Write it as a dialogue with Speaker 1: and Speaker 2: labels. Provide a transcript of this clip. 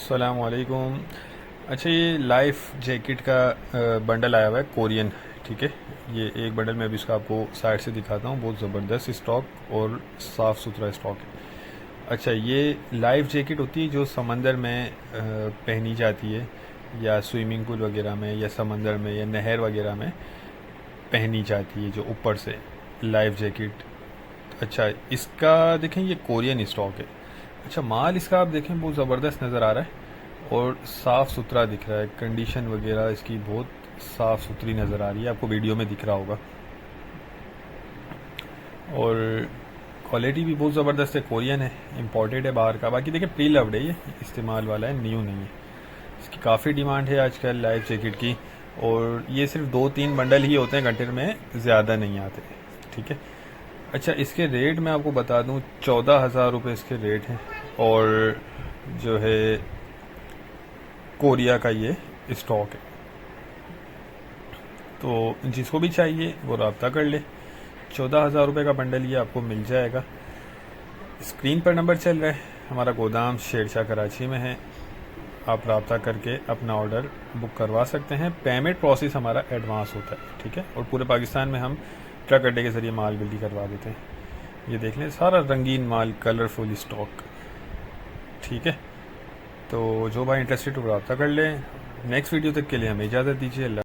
Speaker 1: अस्सलाम वालेकुम। अच्छा, ये लाइफ जैकेट का बंडल आया हुआ है कोरियन। ठीक है, ये एक बंडल मैं अभी इसका आपको साइड से दिखाता हूँ। बहुत ज़बरदस्त स्टॉक और साफ़ सुथरा स्टॉक है। अच्छा, ये लाइफ जैकेट होती है जो समंदर में पहनी जाती है, या स्विमिंग पूल वगैरह में, या समंदर में, या नहर वगैरह में पहनी जाती है, जो ऊपर से लाइफ जैकेट। अच्छा, इसका देखें, ये कोरियन स्टॉक है। अच्छा, माल इसका आप देखें बहुत ज़बरदस्त नज़र आ रहा है और साफ़ सुथरा दिख रहा है। कंडीशन वगैरह इसकी बहुत साफ़ सुथरी नज़र आ रही है, आपको वीडियो में दिख रहा होगा। और क्वालिटी भी बहुत ज़बरदस्त है, कोरियन है, इंपोर्टेड है बाहर का। बाकी देखिए, प्री लव्ड है, ये इस्तेमाल वाला है, न्यू नहीं है। इसकी काफ़ी डिमांड है आजकल लाइफ जैकेट की, और ये सिर्फ 2-3 बंडल ही होते हैं घंटे में, ज़्यादा नहीं आते। ठीक है। अच्छा, इसके रेट मैं आपको बता दूं, 14,000 रुपये इसके रेट हैं। और जो है कोरिया का ये स्टॉक है, तो जिसको भी चाहिए वो रब्ता कर ले। 14,000 रुपये का बंडल ये आपको मिल जाएगा। स्क्रीन पर नंबर चल रहा है, हमारा गोदाम शेरशाह कराची में है। आप रब्ता करके अपना ऑर्डर बुक करवा सकते हैं। पेमेंट प्रोसेस हमारा एडवांस होता है। ठीक है, और पूरे पाकिस्तान में हम ट्रक अड्डे के ज़रिए माल बिल्डी करवा देते हैं। ये देख लें, सारा रंगीन माल, कलरफुल स्टॉक। ठीक है, तो जो भाई इंटरेस्टेड हो रब्ता कर लें। नेक्स्ट वीडियो तक के लिए हमें इजाज़त दीजिए।